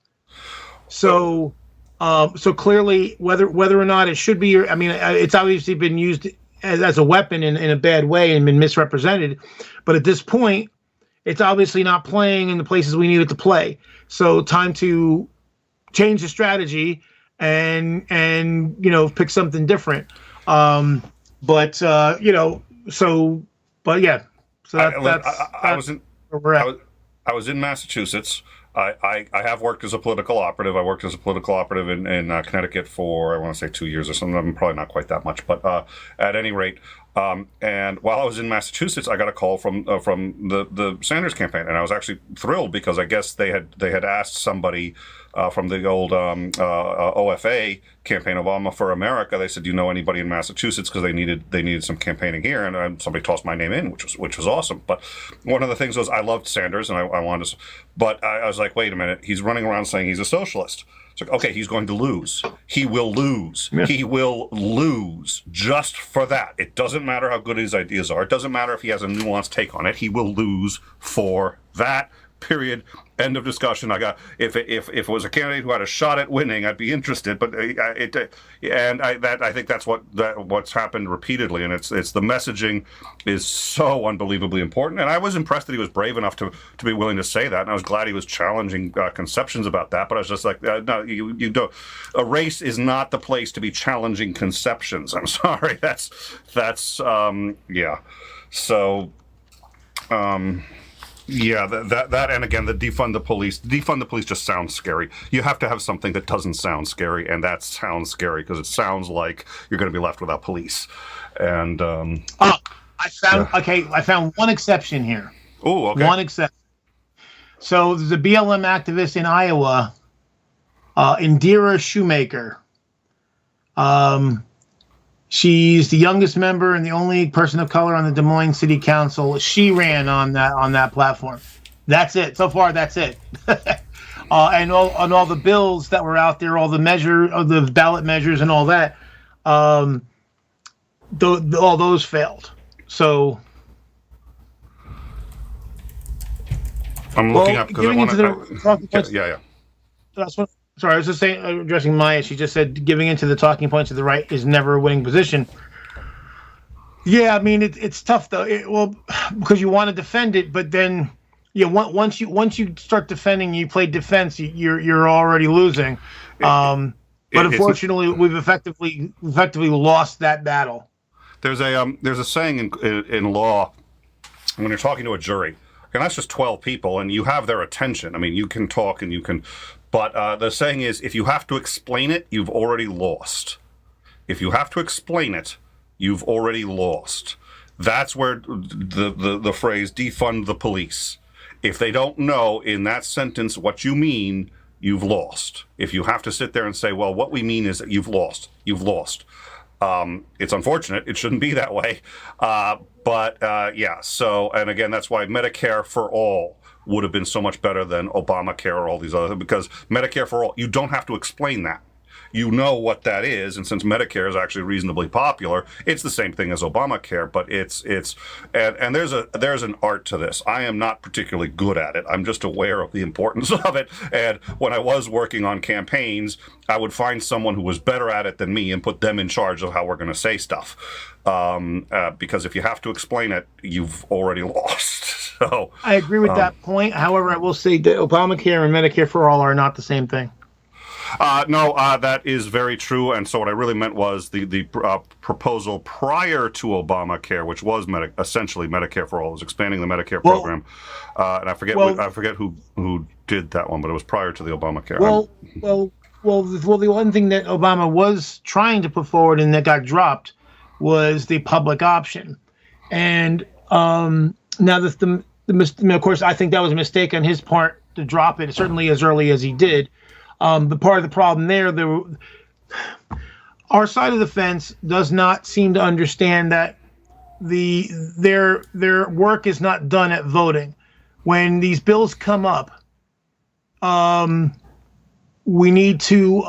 Speaker 2: So clearly, whether or not it should be, it's obviously been used as a weapon in a bad way and been misrepresented. But at this point, it's obviously not playing in the places we need it to play. So time to change the strategy and pick something different. So
Speaker 1: I was in Massachusetts. I have worked as a political operative. I worked as a political operative in Connecticut for, I want to say 2 years or something. Probably not quite that much, but at any rate. And while I was in Massachusetts, I got a call from the Sanders campaign, and I was actually thrilled because I guess they had asked somebody from the old OFA campaign, Obama for America. They said, "Do you know anybody in Massachusetts?" Because they needed some campaigning here, and somebody tossed my name in, which was awesome. But one of the things was I loved Sanders, and I wanted to, but I was like, wait a minute, he's running around saying he's a socialist. It's like, okay, he's going to lose. He will lose. Yeah. He will lose just for that. It doesn't matter how good his ideas are. It doesn't matter if he has a nuanced take on it. He will lose for that. Period. End of discussion. If it was a candidate who had a shot at winning, I'd be interested. But I think that's what's happened repeatedly, and it's the messaging is so unbelievably important. And I was impressed that he was brave enough to be willing to say that, and I was glad he was challenging conceptions about that. But I was just like, no, you don't. A race is not the place to be challenging conceptions. I'm sorry. That's yeah. So. Yeah, that and again, the defund the police. Defund the police just sounds scary. You have to have something that doesn't sound scary, and that sounds scary because it sounds like you're going to be left without police. And
Speaker 2: I found one exception here.
Speaker 1: Oh, okay.
Speaker 2: One exception. So there's a BLM activist in Iowa, Indira Shoemaker. She's the youngest member and the only person of color on the Des Moines City Council. She ran on that platform. That's it. So far, that's it. And all the bills that were out there, all the ballot measures and all that, all those failed. So
Speaker 1: I'm looking up because I want to. Yeah.
Speaker 2: That's what. Sorry, I was just saying, addressing Maya. She just said giving into the talking points of the right is never a winning position. Yeah, I mean it's tough though. Because you want to defend it, but then once you start defending, you play defense, you're already losing. But unfortunately, we've effectively lost that battle.
Speaker 1: There's a saying in law when you're talking to a jury, and that's just 12 people, and you have their attention. I mean, you can talk and you can. But the saying is, if you have to explain it, you've already lost. If you have to explain it, you've already lost. That's where the phrase defund the police. If they don't know in that sentence what you mean, you've lost. If you have to sit there and say, well, what we mean is that you've lost. It's unfortunate. It shouldn't be that way. Yeah. So, and again, that's why Medicare for all would have been so much better than Obamacare or all these other, because Medicare for all, you don't have to explain that. You know what that is, and since Medicare is actually reasonably popular, it's the same thing as Obamacare, but it's there's an art to this. I am not particularly good at it. I'm just aware of the importance of it, and when I was working on campaigns, I would find someone who was better at it than me and put them in charge of how we're going to say stuff. Because if you have to explain it, you've already lost. So
Speaker 2: I agree with that point. However, I will say that Obamacare and Medicare for all are not the same thing.
Speaker 1: No, that is very true. And so what I really meant was the proposal prior to Obamacare, which was essentially Medicare for all, was expanding the Medicare program. And I forget who did that one, but it was prior to the Obamacare.
Speaker 2: The one thing that Obama was trying to put forward and that got dropped was the public option. And now of course, I think that was a mistake on his part to drop it, certainly as early as he did. But part of the problem there our side of the fence does not seem to understand that their work is not done at voting. When these bills come up, we need to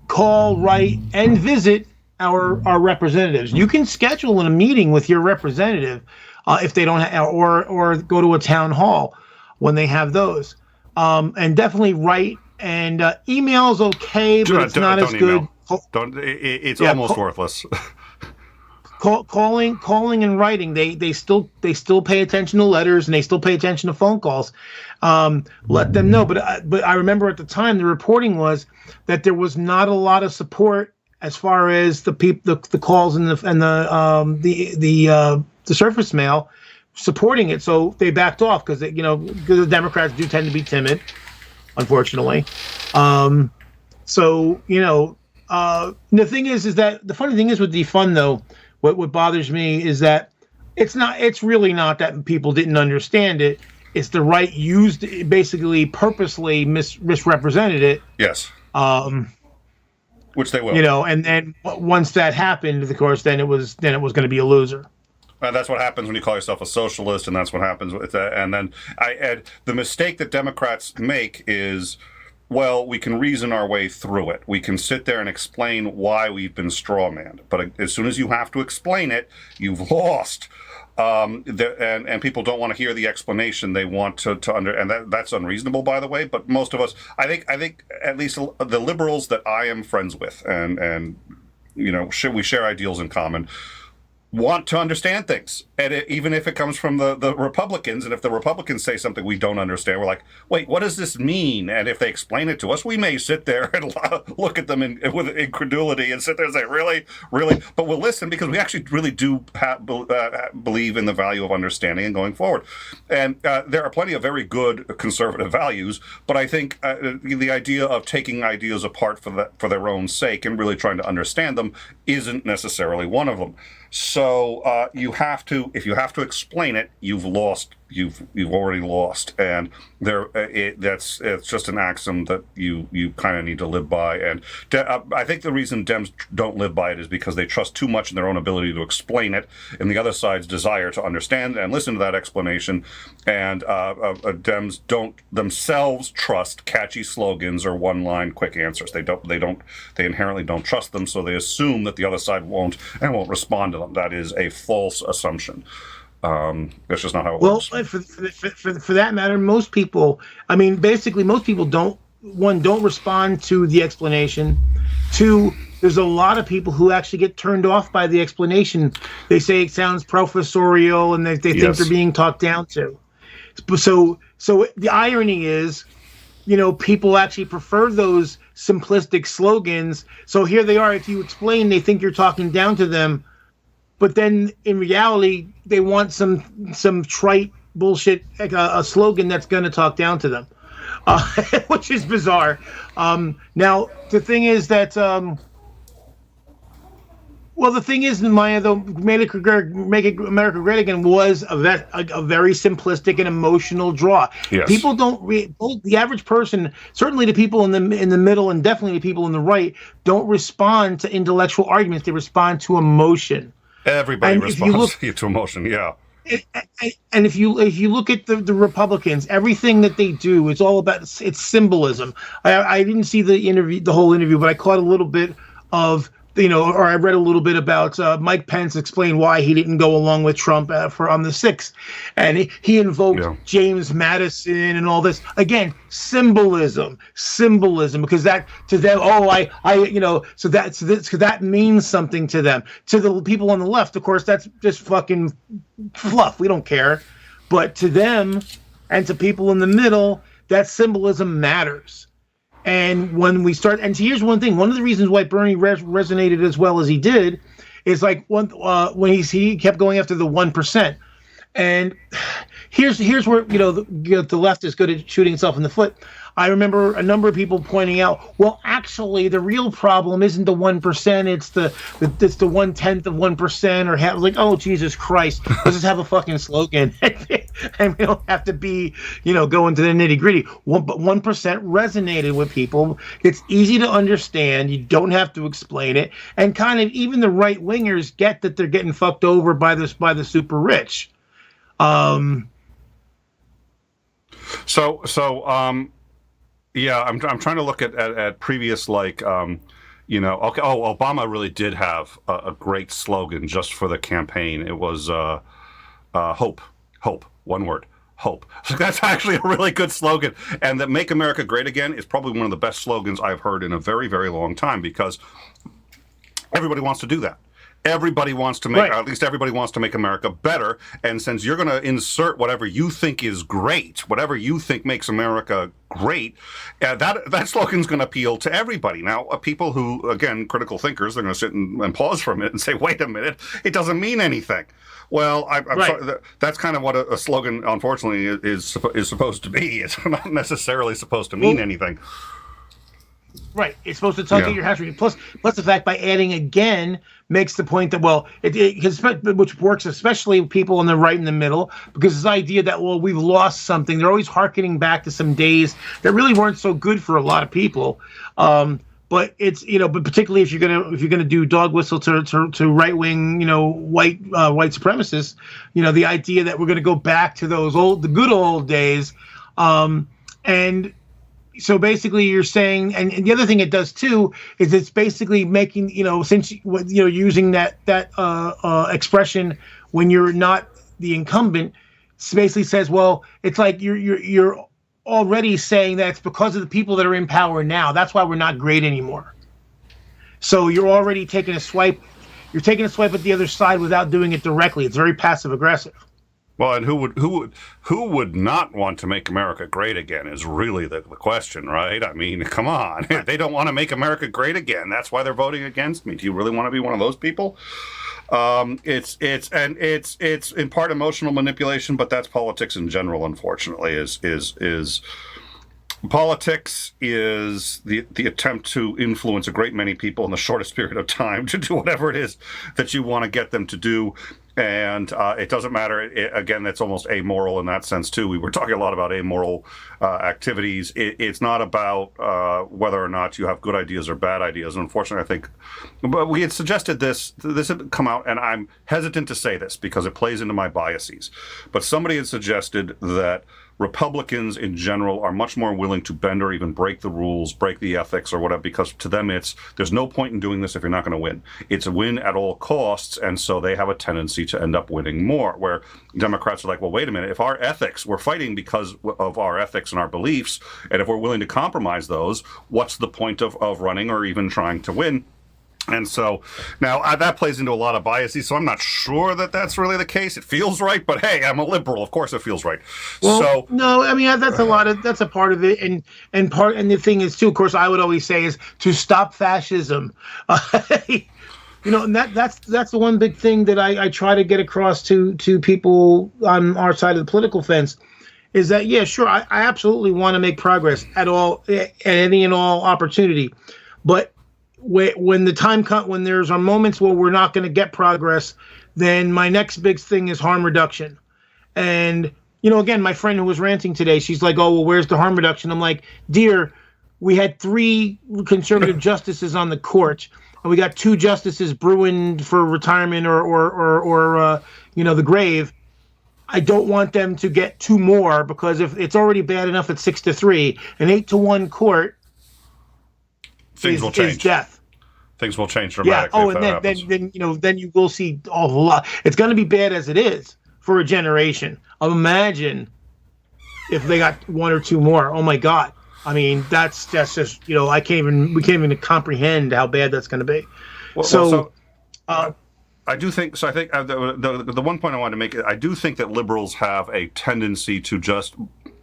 Speaker 2: call, write, and visit our representatives. You can schedule a meeting with your representative if they don't have, or go to a town hall when they have those. And definitely write, and email is okay, but it's not as good.
Speaker 1: It's almost worthless.
Speaker 2: Calling and writing, they still pay attention to letters, and they still pay attention to phone calls. Let them know. But I remember at the time the reporting was that there was not a lot of support as far as the calls and the surface mail supporting it. So they backed off because the Democrats do tend to be timid, unfortunately. The thing is that the funny thing is with defund, though, what bothers me is that it's really not that people didn't understand it. It's the right used it, basically purposely misrepresented it.
Speaker 1: Yes. Which they will.
Speaker 2: And then once that happened, of course, then it was going to be a loser.
Speaker 1: That's what happens when you call yourself a socialist, and that's what happens with that. And then the mistake that Democrats make is, well, we can reason our way through it. We can sit there and explain why we've been strawmanned. But as soon as you have to explain it, you've lost. And people don't want to hear the explanation. They want to and that's unreasonable, by the way. But most of us, I think at least the liberals that I am friends with, and we share ideals in common, want to understand things. And even if it comes from the Republicans, and if the Republicans say something we don't understand, we're like, wait, what does this mean? And if they explain it to us, we may sit there and look at them with incredulity and sit there and say, really? Really? But we'll listen because we actually really do believe in the value of understanding and going forward. And there are plenty of very good conservative values, but I think the idea of taking ideas apart for their own sake and really trying to understand them isn't necessarily one of them. So if you have to explain it, you've lost. You've already lost, and it's just an axiom that you kind of need to live by. And I think the reason Dems don't live by it is because they trust too much in their own ability to explain it, and the other side's desire to understand and listen to that explanation. And Dems don't themselves trust catchy slogans or one-line quick answers. They inherently don't trust them, so they assume that the other side won't respond to them. That is a false assumption. That's just not how it works.
Speaker 2: Well, for that matter, most people, basically most people don't respond to the explanation. Two, there's a lot of people who actually get turned off by the explanation. They say it sounds professorial, and they think they're being talked down to. So the irony is, people actually prefer those simplistic slogans. So here they are. If you explain, they think you're talking down to them. But then, in reality, they want some trite bullshit, like a slogan that's going to talk down to them, which is bizarre. Now, the thing is that, Maya, though, Make America Great Again was a very simplistic and emotional draw.
Speaker 1: Yes.
Speaker 2: People don't the average person, certainly the people in the middle, and definitely the people in the right, don't respond to intellectual arguments. They respond to emotion.
Speaker 1: Everybody responds to emotion, yeah.
Speaker 2: And if you look at the Republicans, everything that they do, it's all about it's symbolism. I didn't see the whole interview, but I caught a little bit of or I read a little bit about Mike Pence explain why he didn't go along with Trump on the 6th, and he invoked James Madison and all this. Again, symbolism, because that to them, so that means something to them. To the people on the left, of course, that's just fucking fluff. We don't care, but to them and to people in the middle, that symbolism matters. And when we start, and here's one thing: one of the reasons why Bernie resonated as well as he did is like when he kept going after the 1%. And here's where the left is good at shooting itself in the foot. I remember a number of people pointing out, well, actually, the real problem isn't the 1%; it's the 1/10 of 1% or half. Like, oh, Jesus Christ, let's just have a fucking slogan. and we don't have to be, go into the nitty gritty. But 1% resonated with people. It's easy to understand. You don't have to explain it, and kind of even the right wingers get that they're getting fucked over by the super rich.
Speaker 1: Yeah, I'm trying to look at previous okay. Oh, Obama really did have a great slogan just for the campaign. It was hope, one word, hope. So that's actually a really good slogan, and that "Make America Great Again" is probably one of the best slogans I've heard in a very, very long time, because everybody wants to do that. Everybody wants to make,
Speaker 2: Right.
Speaker 1: or at least everybody wants to make America better. And since you're going to insert whatever you think is great, whatever you think makes America great, that slogan's going to appeal to everybody. Now, people who, again, critical thinkers, they're going to sit and pause for a minute and say, wait a minute, it doesn't mean anything. Well, I'm
Speaker 2: Right.
Speaker 1: sorry, that's kind of what a slogan, unfortunately, is supposed to be. It's not necessarily supposed to mean anything.
Speaker 2: Right. It's supposed to tug at your heartstrings. Plus the fact by adding again makes the point that, which works especially with people on the right and the middle, because this idea that, well, we've lost something. They're always hearkening back to some days that really weren't so good for a lot of people. But it's, but particularly if you're gonna do dog whistle to right wing, white supremacists, the idea that we're gonna go back to the good old days, and so basically you're saying, and the other thing it does too is it's basically making, since using that expression when you're not the incumbent, basically says, well, it's like you're already saying that it's because of the people that are in power now. That's why we're not great anymore. So you're already taking a swipe. You're taking a swipe at the other side without doing it directly. It's very passive aggressive.
Speaker 1: Well, and who would not want to make America great again is really the question, right? I mean, come on. They don't want to make America great again. That's why they're voting against me. Do you really want to be one of those people? It's in part emotional manipulation, but that's politics in general, unfortunately, is politics is the attempt to influence a great many people in the shortest period of time to do whatever it is that you want to get them to do. And it doesn't matter. Again, that's almost amoral in that sense, too. We were talking a lot about amoral activities. It's not about whether or not you have good ideas or bad ideas. And unfortunately, I think but we had suggested this had come out, and I'm hesitant to say this because it plays into my biases. But somebody had suggested that Republicans in general are much more willing to bend or even break the rules, break the ethics or whatever, because to them there's no point in doing this if you're not going to win. It's a win at all costs, and so they have a tendency to end up winning more, where Democrats are like, well, wait a minute, if our ethics, we're fighting because of our ethics and our beliefs, and if we're willing to compromise those, what's the point of running or even trying to win? And so now that plays into a lot of biases, so I'm not sure that that's really the case. It feels right, but hey, I'm a liberal. Of course it feels right.
Speaker 2: Well, no, I mean, that's a part of it. And the thing is, too, of course, I would always say is to stop fascism. And that's the one big thing that I try to get across to people on our side of the political fence is that, yeah, sure, I absolutely want to make progress at any and all opportunity. But when the time comes, when there's moments where we're not going to get progress, then my next big thing is harm reduction. And, again, my friend who was ranting today, she's like, oh, well, where's the harm reduction? I'm like, dear, we had 3 conservative justices on the court, and we got 2 justices brewing for retirement or the grave. I don't want them to get 2 more, because if it's already bad enough at 6-3, an 8-1 court,
Speaker 1: things will change.
Speaker 2: Is death.
Speaker 1: Things will change dramatically.
Speaker 2: Yeah. Oh, and then you will see a whole lot. It's going to be bad as it is for a generation. Imagine if they got 1 or 2 more. Oh my God. I mean, that's just we can't even comprehend how bad that's going to be.
Speaker 1: I do think so. I think the one point I wanted to make, I do think that liberals have a tendency to just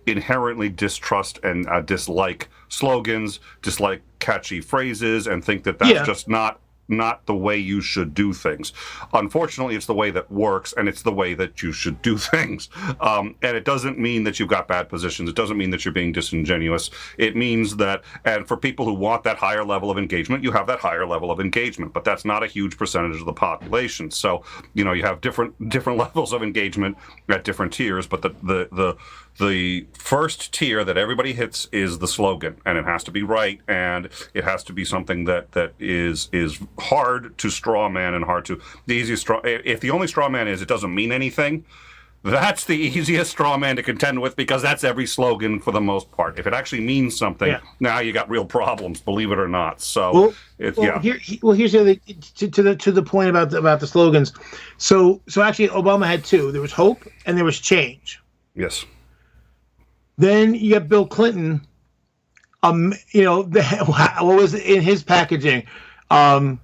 Speaker 1: inherently distrust and dislike slogans, dislike catchy phrases, and think that that's just not not the way you should do things. Unfortunately, it's the way that works, and it's the way that you should do things. And it doesn't mean that you've got bad positions. It doesn't mean that you're being disingenuous. It means that, and for people who want that higher level of engagement, you have that higher level of engagement, but that's not a huge percentage of the population. So, you know, you have different levels of engagement at different tiers, but the first tier that everybody hits is the slogan, and it has to be right, and it has to be something that is hard to straw man and hard to the easiest straw. If the only straw man is it doesn't mean anything, that's the easiest straw man to contend with, because that's every slogan for the most part. If it actually means something, now you got real problems, believe it or not. So here's
Speaker 2: the other to the point about the slogans. So actually, Obama had two. There was hope and there was change.
Speaker 1: Yes.
Speaker 2: Then you got Bill Clinton. You know, what was in his packaging? The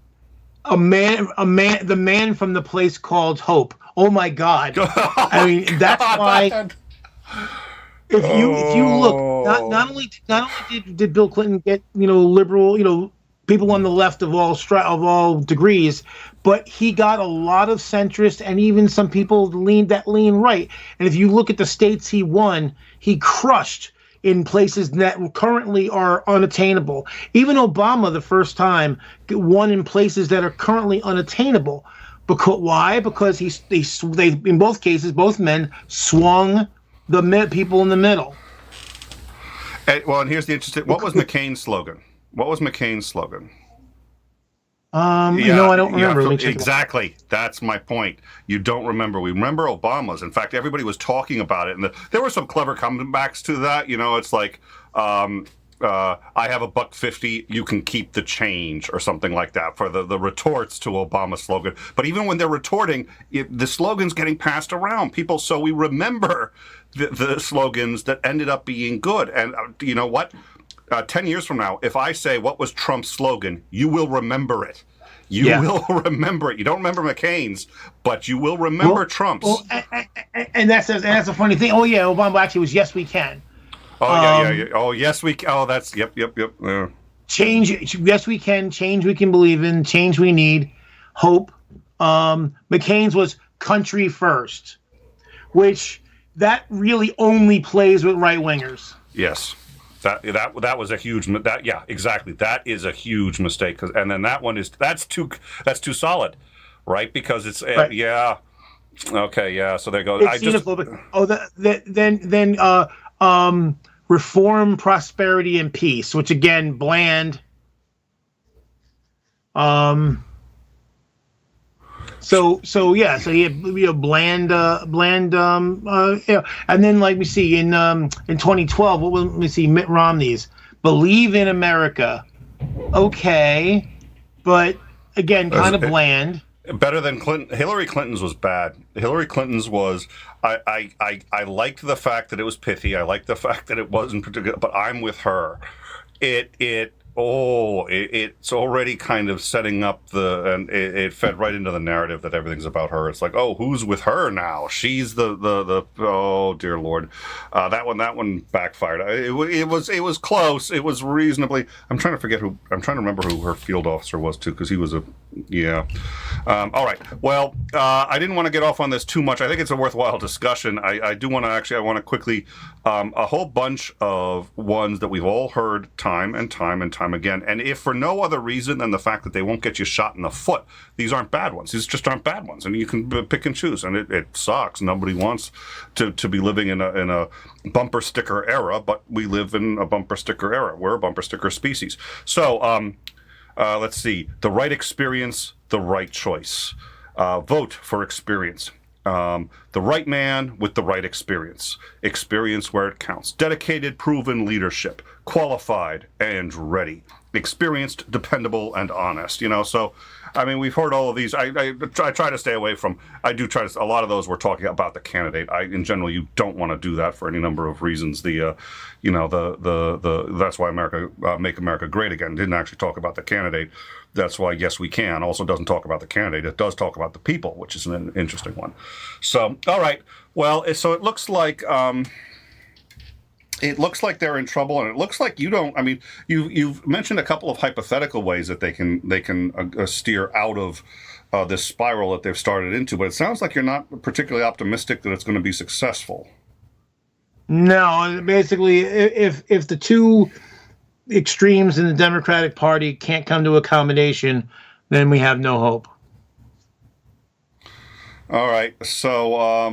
Speaker 2: man from the place called Hope. Oh my God! I mean, that's why. If you look, not only did Bill Clinton get, you know, liberal, you know, people on the left of all degrees, but he got a lot of centrist and even some people lean right. And if you look at the states he won, he crushed in places that currently are unattainable. Even Obama, the first time, won in places that are currently unattainable. Because why? Because they in both cases, both men swung the people in the middle.
Speaker 1: And here's the interesting. What was McCain's slogan? What was McCain's slogan?
Speaker 2: You know, I don't remember.
Speaker 1: Exactly. That's my point. You don't remember. We remember Obama's. In fact, everybody was talking about it, and there were some clever comebacks to that. You know, it's like, I have $1.50, you can keep the change, or something like that, for the retorts to Obama's slogan. But even when they're retorting, the slogan's getting passed around people, so we remember the slogans that ended up being good. And you know what? 10 years from now, if I say, what was Trump's slogan, you will remember it. You will remember it. You don't remember McCain's, but you will remember Trump's.
Speaker 2: Well, and that's a funny thing. Oh, yeah, Obama actually was yes, we can.
Speaker 1: Oh, yeah. Oh, yes, we can. Oh, that's, yep. Yeah.
Speaker 2: Change, yes, we can. Change we can believe in. Change we need. Hope. McCain's was country first, which that really only plays with right-wingers.
Speaker 1: Yes. That was a huge exactly. That is a huge mistake, and then that's too solid, right? Because it's right. So there goes. Then
Speaker 2: reform, prosperity, and peace, which again bland. So he had bland, and then like we see in 2012, let me see, Mitt Romney's Believe in America, okay, but again, kind of bland.
Speaker 1: Better than Clinton. Hillary Clinton's was bad. Hillary Clinton's was. I liked the fact that it was pithy. I liked the fact that it wasn't particular. But I'm with her. It's already kind of setting up and it fed right into the narrative that everything's about her. It's like, oh, who's with her now? She's the oh dear Lord, that one backfired. It was close. It was reasonably. I'm trying to remember who her field officer was too, because he was all right. Well, I didn't want to get off on this too much. I think it's a worthwhile discussion. I do want to quickly a whole bunch of ones that we've all heard time and time again, and if for no other reason than the fact that they won't get you shot in the foot, these aren't bad ones. These just aren't bad ones, and you can pick and choose. And it sucks. Nobody wants to be living in a bumper sticker era, but we live in a bumper sticker era. We're a bumper sticker species. So let's see: the right experience, the right choice. Vote for experience. The right man with the right experience. Experience where it counts. Dedicated, proven leadership. Qualified and ready. Experienced, dependable, and honest. You know, so, I mean, we've heard all of these. I try to stay away from, a lot of those we're talking about the candidate. In general, you don't want to do that for any number of reasons. That's why Make America Great Again didn't actually talk about the candidate. That's why Yes We Can also doesn't talk about the candidate. It does talk about the people, which is an interesting one. So, all right. Well, so it looks like it looks like they're in trouble, and it looks like you don't. I mean, you've mentioned a couple of hypothetical ways that they can steer out of this spiral that they've started into, but it sounds like you're not particularly optimistic that it's going to be successful.
Speaker 2: No, basically, if the two extremes in the Democratic Party can't come to accommodation, then we have no hope.
Speaker 1: All right. So,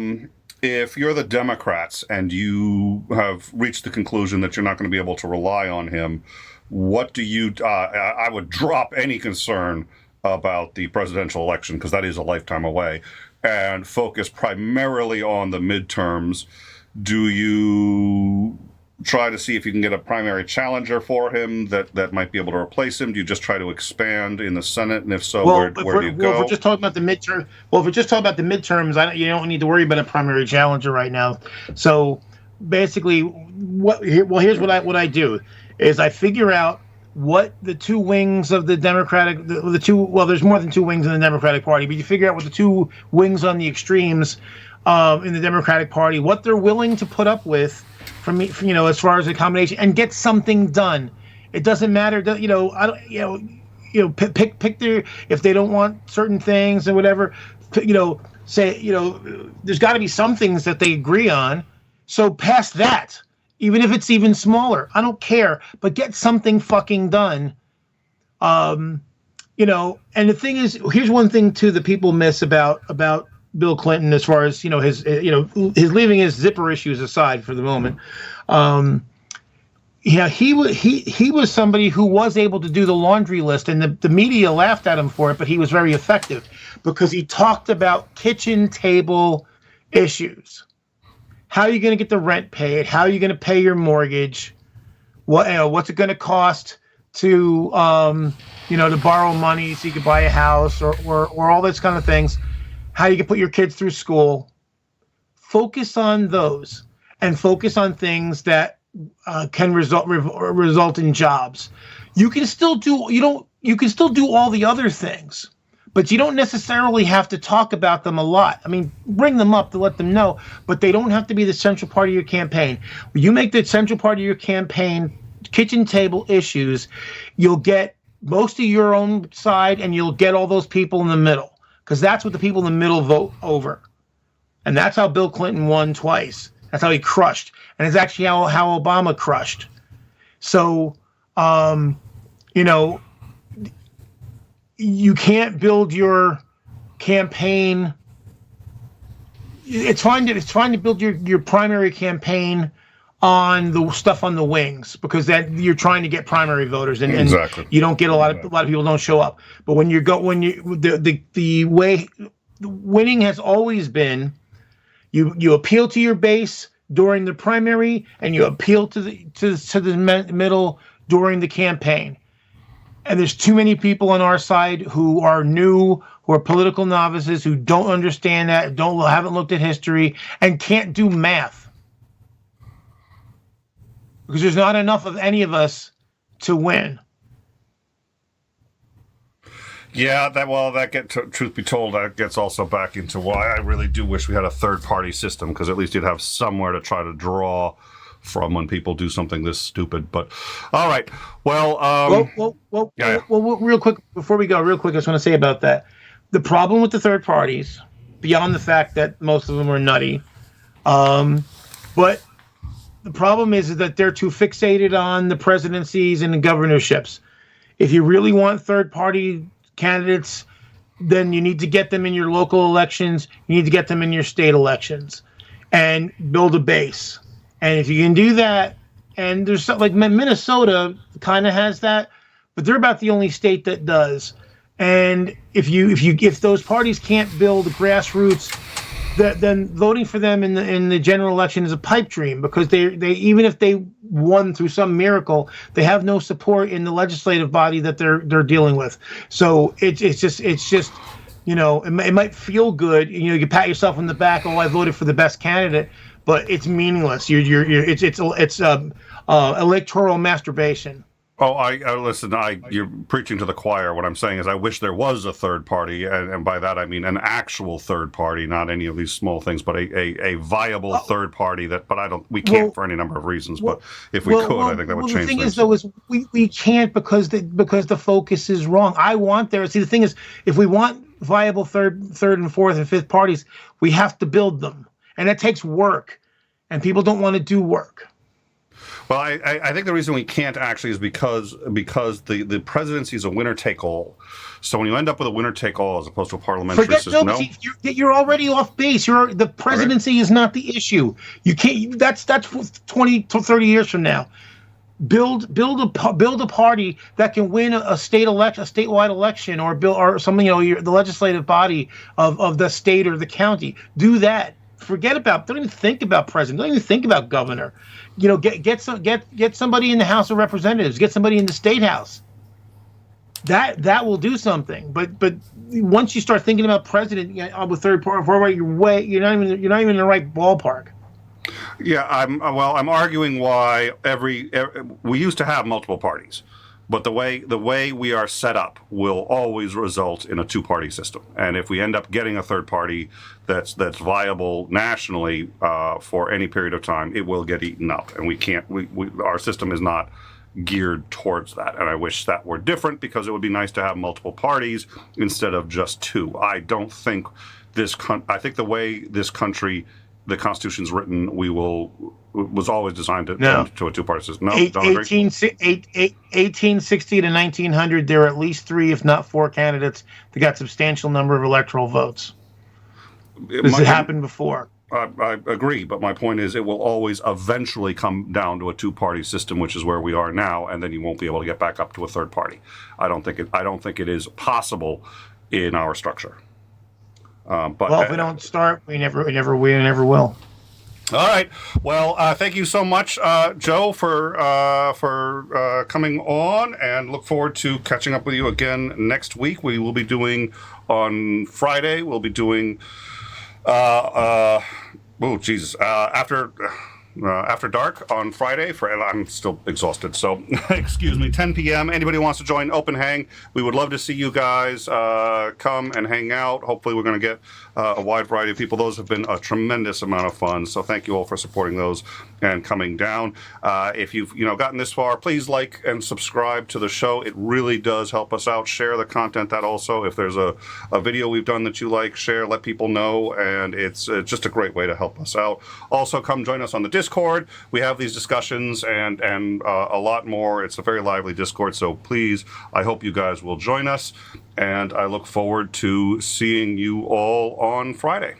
Speaker 1: if you're the Democrats and you have reached the conclusion that you're not going to be able to rely on him, what do you? I would drop any concern about the presidential election because that is a lifetime away, and focus primarily on the midterms. Do you try to see if you can get a primary challenger for him that might be able to replace him? Do you just try to expand in the Senate? And if so, where do you go?
Speaker 2: If we're just talking about the midterm, you don't need to worry about a primary challenger right now. So basically, here's what I do is I figure out what the two wings of the Democratic, there's more than two wings in the Democratic Party, but you figure out what the two wings on the extremes in the Democratic Party, what they're willing to put up with from as far as accommodation, and get something done. It doesn't matter, pick their, if they don't want certain things or whatever, say, there's got to be some things that they agree on. So pass that, even if it's even smaller. I don't care, but get something fucking done. And the thing is, here's one thing too that people miss about Bill Clinton, as far as his leaving his zipper issues aside for the moment. He was somebody who was able to do the laundry list, and the media laughed at him for it, but he was very effective because he talked about kitchen table issues. How are you going to get the rent paid? How are you going to pay your mortgage? What's it going to cost to to borrow money so you can buy a house or all those kind of things? How you can put your kids through school. Focus on those, and focus on things that can result in jobs. You can still do all the other things, but you don't necessarily have to talk about them a lot. I mean, bring them up to let them know, but they don't have to be the central part of your campaign. When you make the central part of your campaign kitchen table issues, you'll get most of your own side, and you'll get all those people in the middle. Because that's what the people in the middle vote over. And that's how Bill Clinton won twice. That's how he crushed. And it's actually how Obama crushed. So, you can't build your campaign. It's fine to build your primary campaign on the stuff on the wings, because that you're trying to get primary voters, and
Speaker 1: exactly.
Speaker 2: You don't get a lot of people don't show up. But the way winning has always been, you appeal to your base during the primary, and you appeal to the middle during the campaign. And there's too many people on our side who are new, who are political novices, who don't understand that, haven't looked at history, and can't do math. Because there's not enough of any of us to win.
Speaker 1: Yeah, truth be told, that gets also back into why I really do wish we had a third-party system, because at least you'd have somewhere to try to draw from when people do something this stupid. But all right,
Speaker 2: real quick before we go, I just want to say about that. The problem with the third parties, beyond the fact that most of them are nutty, but the problem is that they're too fixated on the presidencies and the governorships. If you really want third-party candidates, then you need to get them in your local elections. You need to get them in your state elections and build a base. And if you can do that, and there's something like Minnesota kind of has that, but they're about the only state that does. And if those parties can't build grassroots, then voting for them in the general election is a pipe dream, because they even if they won through some miracle, they have no support in the legislative body that they're dealing with. So it's just it might feel good, you can pat yourself on the back, I voted for the best candidate, but it's meaningless. It's electoral masturbation.
Speaker 1: Oh, I listen. You're preaching to the choir. What I'm saying is, I wish there was a third party, and by that I mean an actual third party, not any of these small things, but a viable third party. But I don't. We can't
Speaker 2: Well,
Speaker 1: for any number of reasons.
Speaker 2: well,
Speaker 1: But if we could, I think that would
Speaker 2: the
Speaker 1: change
Speaker 2: thing is
Speaker 1: things.
Speaker 2: though is we can't because the focus is wrong. I want there. See, the thing is, if we want viable third and fourth and fifth parties, we have to build them, and that takes work, and people don't want to do work.
Speaker 1: Well, I think the reason we can't actually is because the presidency is a winner take all. So when you end up with a winner take all as opposed to a parliamentary
Speaker 2: Forget
Speaker 1: system,
Speaker 2: no, you're already off base. The presidency is not the issue. You can't. That's 20 to 30 years from now. Build a party that can win a statewide election, or something. The legislative body of the state or the county. Do that. Forget about. Don't even think about president. Don't even think about governor. Get somebody in the House of Representatives. Get somebody in the state house. That will do something. But once you start thinking about president with third party, you're not even in the right ballpark.
Speaker 1: Yeah, I'm arguing why we used to have multiple parties, but the way we are set up will always result in a two-party system. And if we end up getting a third party that's viable nationally for any period of time, it will get eaten up, and we can't. Our system is not geared towards that, and I wish that were different, because it would be nice to have multiple parties instead of just two. I don't think I think the way this country, the Constitution's written, was always designed to a two-party system. No, don't agree.
Speaker 2: 1860 to 1900, there were at least 3, if not 4, candidates that got substantial number of electoral votes. This had happened before.
Speaker 1: I agree, but my point is, it will always eventually come down to a two-party system, which is where we are now, and then you won't be able to get back up to a third party. I don't think it is possible in our structure. But
Speaker 2: if we don't start, we never will.
Speaker 1: All right. Well, thank you so much, Joe, for coming on, and look forward to catching up with you again next week. We will be doing on Friday. We'll be doing after dark on Friday. I'm still exhausted, so excuse me. 10 p.m. Anybody wants to join Open Hang? We would love to see you guys come and hang out. Hopefully, we're going to get a wide variety of people. Those have been a tremendous amount of fun. So thank you all for supporting those and coming down. If you've gotten this far, please like and subscribe to the show. It really does help us out. Share the content. That also, if there's a video we've done that you like, share. Let people know, and it's just a great way to help us out. Also, come join us on the Discord. We have these discussions and a lot more. It's a very lively Discord, so please, I hope you guys will join us, and I look forward to seeing you all on Friday.